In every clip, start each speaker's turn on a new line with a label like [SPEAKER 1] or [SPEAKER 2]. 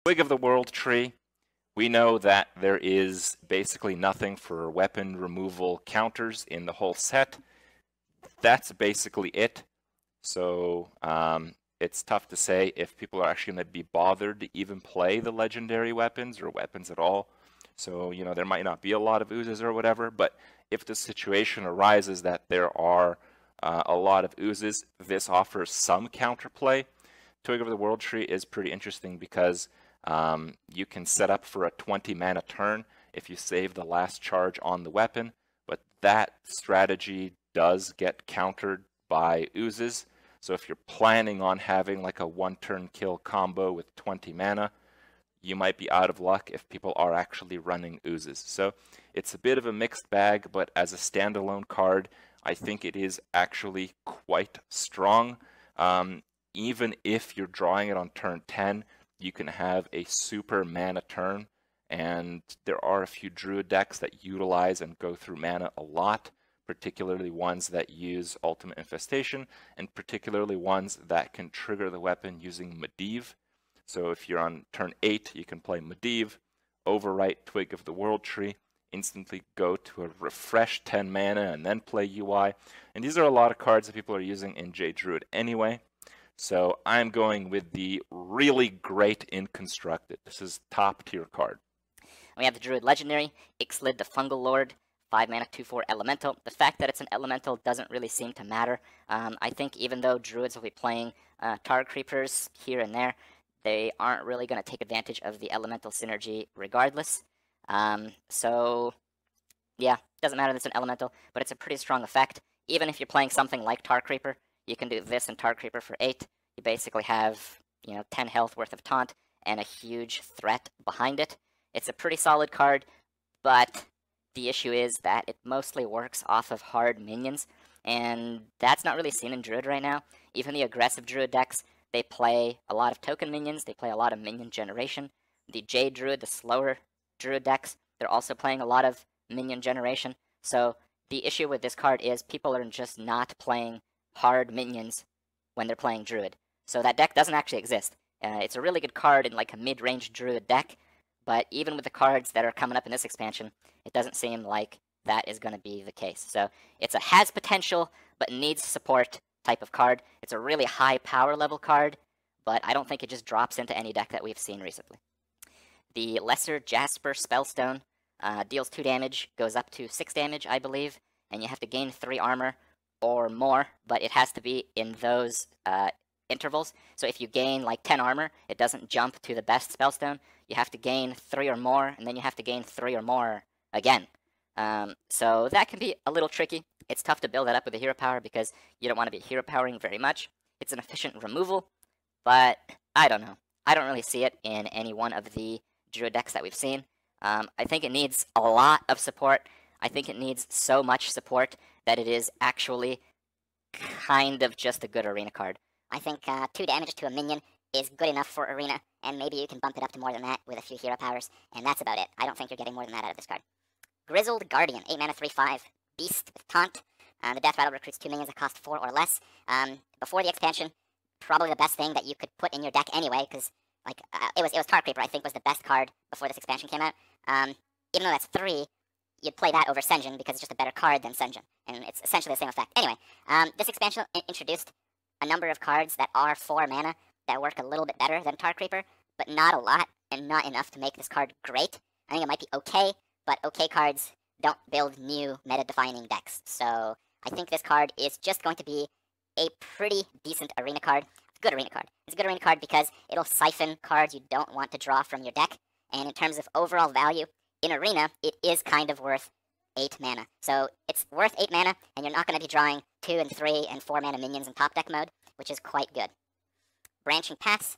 [SPEAKER 1] Twig of the World tree, we know that there is basically nothing for weapon removal counters in the whole set. That's basically it. So it's tough to say if people are actually going to be bothered to even play the legendary weapons or weapons at all. So, you know, there might not be a lot of oozes or whatever, but if the situation arises that there are a lot of oozes, this offers some counterplay. Twig of the World tree is pretty interesting because you can set up for a 20 mana turn if you save the last charge on the weapon, but that strategy does get countered by oozes. So if you're planning on having like a one-turn kill combo with 20 mana, you might be out of luck if people are actually running oozes. So it's a bit of a mixed bag, but as a standalone card, I think it is actually quite strong. Even if you're drawing it on turn 10, you can have a super mana turn, and there are a few druid decks that utilize and go through mana a lot, particularly ones that use Ultimate Infestation, and particularly ones that can trigger the weapon using Medivh. So if you're on turn 8, you can play Medivh, overwrite Twig of the World tree, instantly go to a refresh 10 mana, and then play UI. And these are a lot of cards that people are using in J Druid anyway. So I'm going with the really great Inconstructed. This is top tier card.
[SPEAKER 2] We have the Druid Legendary, Ixlid the Fungal Lord, 5 mana, 2/4 Elemental. The fact that it's an Elemental doesn't really seem to matter. I think even though Druids will be playing Tar Creepers here and there, they aren't really going to take advantage of the Elemental synergy regardless. So, yeah, doesn't matter that it's an Elemental, but it's a pretty strong effect. Even if you're playing something like Tar Creeper, you can do this and Tar Creeper for 8. You basically have, 10 health worth of taunt and a huge threat behind it. It's a pretty solid card, but the issue is that it mostly works off of hard minions, and that's not really seen in Druid right now. Even the aggressive Druid decks, they play a lot of token minions, they play a lot of minion generation. The J Druid, the slower Druid decks, they're also playing a lot of minion generation. So the issue with this card is people are just not playing hard minions when they're playing Druid. So that deck doesn't actually exist. It's a really good card in like a mid-range Druid deck, but even with the cards that are coming up in this expansion, it doesn't seem like that is going to be the case. So it's a has potential, but needs support type of card. It's a really high power level card, but I don't think it just drops into any deck that we've seen recently. The lesser Jasper Spellstone deals 2 damage, goes up to 6 damage, I believe, and you have to gain 3 armor or more, but it has to be in those intervals. So if you gain like 10 armor, it doesn't jump to the best Spellstone. You have to gain 3 or more, and then you have to gain 3 or more again. So that can be a little tricky. It's tough to build that up with a hero power because you don't want to be hero powering very much. It's an efficient removal, but I don't know. I don't really see it in any one of the Druid decks that we've seen. I think it needs a lot of support. I think it needs so much support that it is actually kind of just a good arena card.
[SPEAKER 3] I think 2 damage to a minion is good enough for arena, and maybe you can bump it up to more than that with a few hero powers, and that's about it. I don't think you're getting more than that out of this card. Grizzled Guardian, 8 mana, 3/5, Beast with Taunt. The Death Rattle recruits 2 minions that cost 4 or less. Before the expansion, probably the best thing that you could put in your deck anyway, because like it was Tar Creeper, I think, was the best card before this expansion came out. Even though that's 3, you'd play that over Sen'jin because it's just a better card than Sen'jin, and it's essentially the same effect. Anyway, this expansion introduced a number of cards that are 4 mana that work a little bit better than Tar Creeper, but not a lot, and not enough to make this card great. I think it might be okay, but okay cards don't build new meta-defining decks. So I think this card is just going to be a pretty decent arena card. It's a good arena card. It's a good arena card because it'll siphon cards you don't want to draw from your deck, and in terms of overall value, in arena, it is kind of worth 8 mana. So it's worth 8 mana, and you're not going to be drawing 2 and 3 and 4 mana minions in top deck mode, which is quite good. Branching Paths.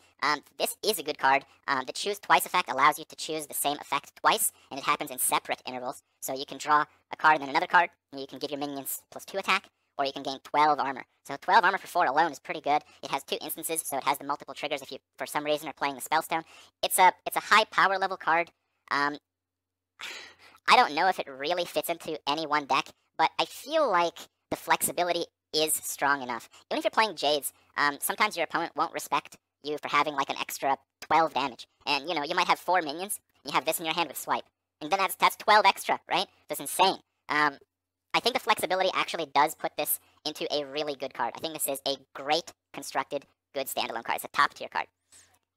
[SPEAKER 3] This is a good card. The Choose Twice effect allows you to choose the same effect twice, and it happens in separate intervals. So you can draw a card and then another card, and you can give your minions +2 attack, or you can gain 12 armor. So 12 armor for 4 alone is pretty good. It has 2 instances, so it has the multiple triggers if you, for some reason, are playing the Spellstone. It's a high power level card. I don't know if it really fits into any one deck, but I feel like the flexibility is strong enough. Even if you're playing Jades, sometimes your opponent won't respect you for having like an extra 12 damage. And, you know, you might have 4 minions, you have this in your hand with Swipe. And then that's 12 extra, right? That's insane. I think the flexibility actually does put this into a really good card. I think this is a great constructed, good standalone card. It's a top tier card.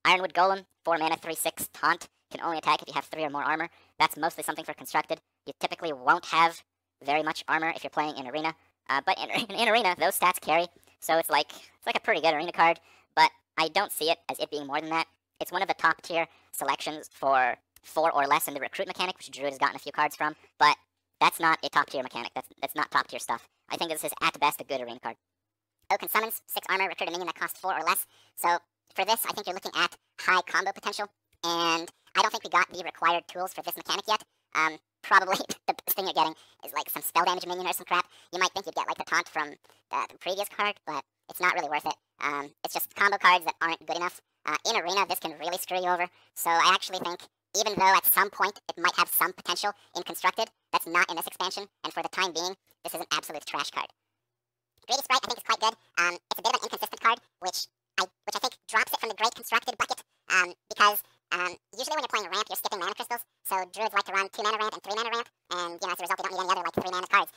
[SPEAKER 3] Ironwood Golem, 4 mana, 3/6 taunt. Can only attack if you have 3 or more armor. That's mostly something for constructed. You typically won't have very much armor if you're playing in arena. But in arena, those stats carry. So it's like a pretty good arena card. But I don't see it as it being more than that. It's one of the top tier selections for 4 or less in the recruit mechanic, which Druid has gotten a few cards from. But that's not a top tier mechanic. That's not top tier stuff. I think this is at best a good arena card. Oaken summons, 6 armor, recruit a minion that costs 4 or less. So for this, I think you're looking at high combo potential. And I don't think we got the required tools for this mechanic yet. Probably the best thing you're getting is like some spell damage minion or some crap. You might think you'd get like the taunt from the previous card, but it's not really worth it. It's just combo cards that aren't good enough. In arena, this can really screw you over. So I actually think, even though at some point it might have some potential in constructed, that's not in this expansion. And for the time being, this is an absolute trash card. Greedy Sprite, I think, is quite good. It's a bit of an inconsistent card, which I think drops it from the great constructed bucket. Because usually when you're playing ramp, you're skipping mana crystals. So druids like to run 2 mana ramp and 3 mana ramp, and as a result, you don't need any other like 3 mana cards.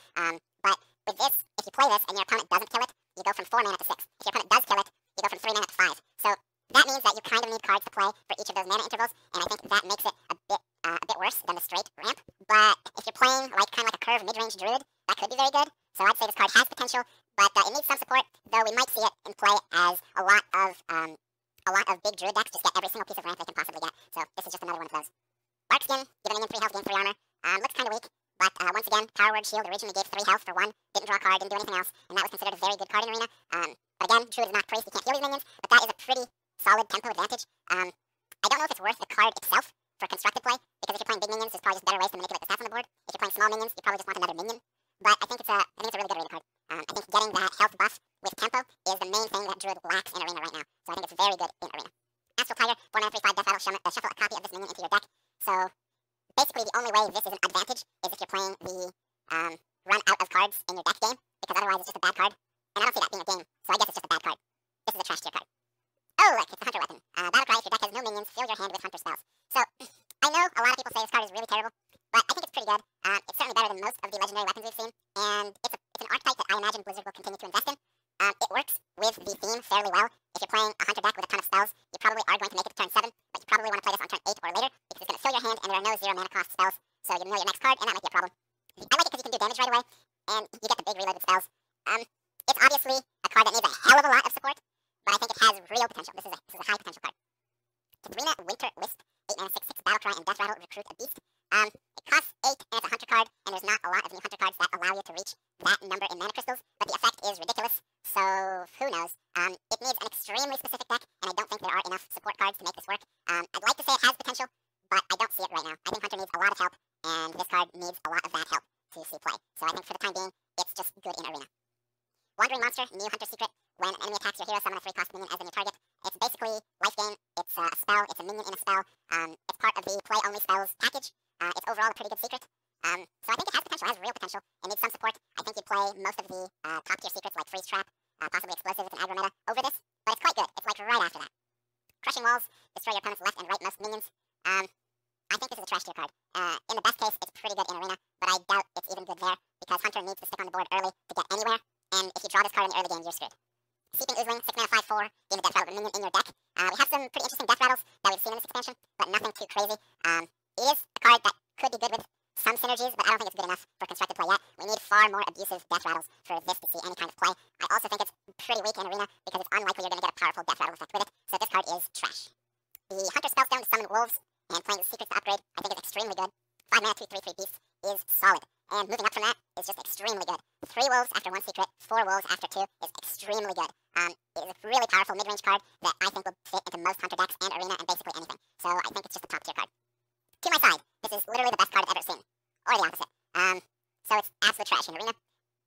[SPEAKER 3] But with this, if you play this and your opponent doesn't kill it, you go from 4 mana to 6. If your opponent does kill it, you go from 3 mana to 5. So that means that you kind of need cards to play for each of those mana intervals, and I think that makes it a bit worse than the straight ramp. But if you're playing like kind of like a curve mid-range druid, that could be very good. So I'd say this card has potential, but it needs some support. Though we might see it in play as a lot of big druid decks just get every single piece of ramp they can possibly get. So this is just another one of those. Barkskin, give a minion 3 health, gain 3 armor. Looks kind of weak, but once again, Power Word Shield originally gave 3 health for 1. Didn't draw a card, didn't do anything else, and that was considered a very good card in arena. But again, druid is not priest, you can't heal these minions, but that is a pretty solid tempo advantage. I don't know if it's worth the card itself for constructed play, because if you're playing big minions, there's probably just better ways to manipulate the stats on the board. If you're playing small minions, you probably just want another minion. But I think it's a really good arena card. I think getting that health buff with tempo is the main thing that druid lacks in arena right now. So I think it's very good in arena. Astral Tiger, 4 mana, 3/5 death rattle, shuffle a copy of this minion into your deck. So basically the only way this is an advantage is if you're playing the run out of cards in your deck game, because otherwise it's just a bad card. And I don't see that being a game, so I guess it's just a bad card. This is a trash tier card. Oh look, it's a hunter weapon. Battlecry, if your deck has no minions, fill your hand with hunter spells. So I know a lot of people say this card is really terrible, but I think it's pretty good. It's certainly better than most of the legendary weapons we've seen, and it's an archetype that I imagine Blizzard will continue to invest in. It works with the theme fairly well. If you're playing a hunter deck with a ton of spells, you probably are going to make it to turn 7, but you probably want to play this on turn 8 or later, because it's going to fill your hand and there are no 0 mana cost spells, so you know your next card, and that might be a problem. I like it because you can do damage right away, and you get the big reloaded spells. It's obviously a card that needs a hell of a lot of support, but I think it has real potential. This is a high potential card. Katrina Winter Wisp, 8 mana, 6/6 Battlecry and Death Rattle, recruit a beast. It costs 8 and it's a hunter card, and there's not a lot of new hunter cards that allow you to reach that number in mana crystals, but the effect is ridiculous, so who knows. It needs an extremely specific deck, and I don't think there are enough support cards to make this work. I'd like to say it has potential, but I don't see it right now. I think hunter needs a lot of help, and this card needs a lot of that help to see play. So I think for the time being, it's just good in arena. Wandering Monster, new hunter secret. When an enemy attacks your hero, summon a 3-cost minion as a new target. It's basically life gain. It's a spell. It's a minion in a spell. It's part of the play-only spells package. It's overall a pretty good secret. So I think it has potential, has real potential. It needs some support. I think you'd play most of the top-tier secrets like Freeze Trap, possibly Explosive with an aggro meta over this, but it's quite good. It's like right after that. Crushing Walls, destroy your opponent's left and right most minions. I think this is a trash tier card. In the best case, it's pretty good in arena, but I doubt it's even good there, because Hunter needs to stick on the board early to get anywhere, and if you draw this card in the early game, you're screwed. Seeping Oozling, 6 mana, 5/4, gain a Death Rattle minion in your deck. We have some pretty interesting Death Rattles that we've seen in this expansion, but nothing too crazy. It is a card that could be good with some synergies, but I don't think it's good enough for constructed play yet. We need far more abusive Death Rattles for this to see any kind of play. I also think it's pretty weak in arena, because it's unlikely you're going to get a powerful Death Rattle effect with it, so this card is trash. The Hunter Spellstone to summon wolves, and playing the secrets to upgrade, I think is extremely good. 5 mana, 2/3/3 beasts is solid. And moving up from that is just extremely good. 3 wolves after 1 secret, 4 wolves after 2 is extremely good. It is a really powerful mid-range card that I think will fit into most hunter decks and arena and basically anything. So I think it's just a top tier card. To my side, this is literally the best card I've ever seen. Or the opposite. So it's absolute trash in arena.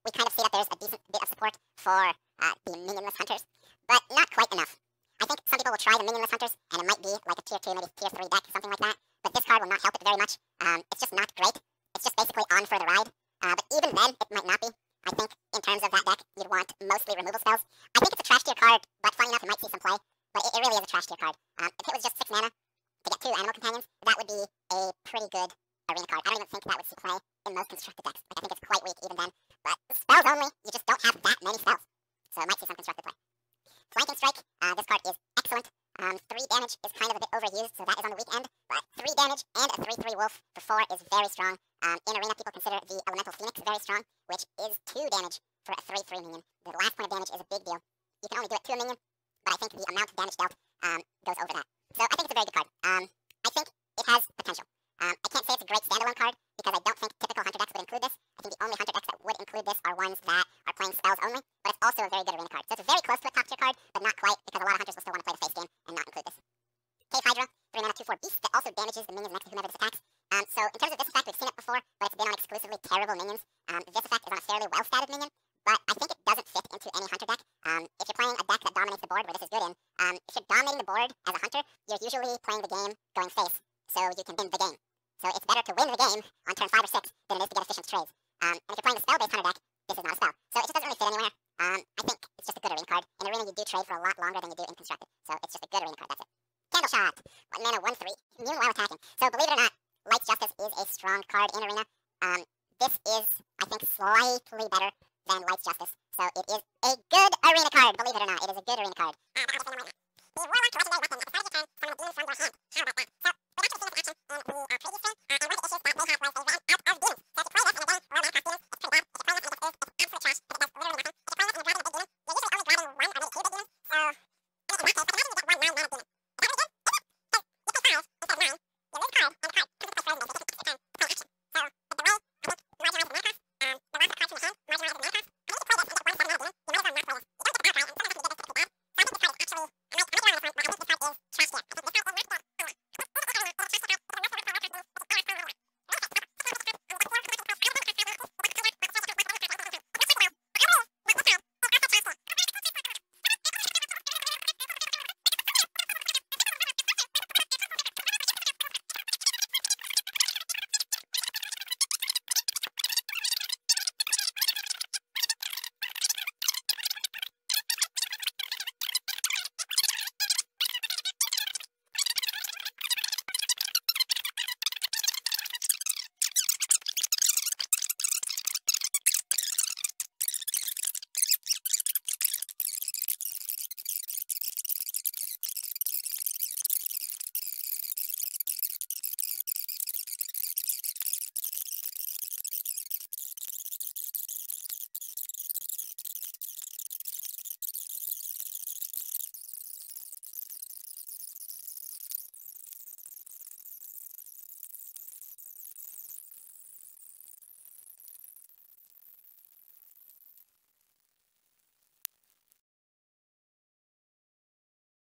[SPEAKER 3] We kind of see that there's a decent bit of support for the minionless hunters, but not quite enough. I think some people will try the minionless hunters, and it might be like a tier 2, maybe tier 3 deck, something like that. But this card will not help it very much. It's just not great. It's just basically on for the ride. But even then, it might not be. I think in terms of that deck, you'd want mostly removal spells. I think it's a trash tier card, but funny enough, it might see some play. but it really is a trash tier card. If it was just 6 mana to get 2 animal companions, that would be a pretty good arena card. I don't even think that would see play in most constructed decks. Like, I think it's quite weak even then. But spells only, you just don't have that many spells. So it might see some constructed play. Flanking Strike, this card is excellent. 3 damage is kind of a bit overused, so that is on the weak end. But 3 damage and a 3/3 wolf for 4 is very strong. In arena, people consider the Elemental Phoenix very strong, which is 2 damage for a 3/3 minion. The last point of damage is a big deal. You can only do it to a minion, but I think the amount of damage dealt goes over that. So I think it's a very good card. I think it has potential. I can't say it's a great standalone card, because I don't think typical Hunter decks would include this. I think the only Hunter decks that would include this are ones that are playing spells only, but it's also a very good arena card. So it's very close to a top tier card, but not quite, because a lot of Hunters will still want to play the face game and not include this. Cave Hydra, 3 mana 2/4 beast that also damages the minions next to whomever this attacks. So in terms of this effect, we've seen it before, but it's been on exclusively terrible minions. This effect is on a fairly well-statted minion, but I think it doesn't fit into any Hunter deck. If you're playing a deck that dominates the board, where this is good in, if you're dominating the board as a Hunter, you're usually playing the game going face, so you can win the game. So it's better to win the game on turn 5 or 6 than it is to get efficient trades. And if you're playing a spell-based Hunter deck, this is not a spell. So it just doesn't really fit anywhere. I think it's just a good arena card. In arena, you do trade for a lot longer than you do in constructed. So it's just a good arena card, that's it. Candle Shot, 1 mana 1/3, immune while attacking. So believe it or not, Light's Justice is a strong card in arena. This is, I think, slightly better than Light's Justice. So it is a good arena card, believe it or not. It is a good arena card. The Warlock legendary weapon. At the start of your turn, summon a beam from your hand. How about that?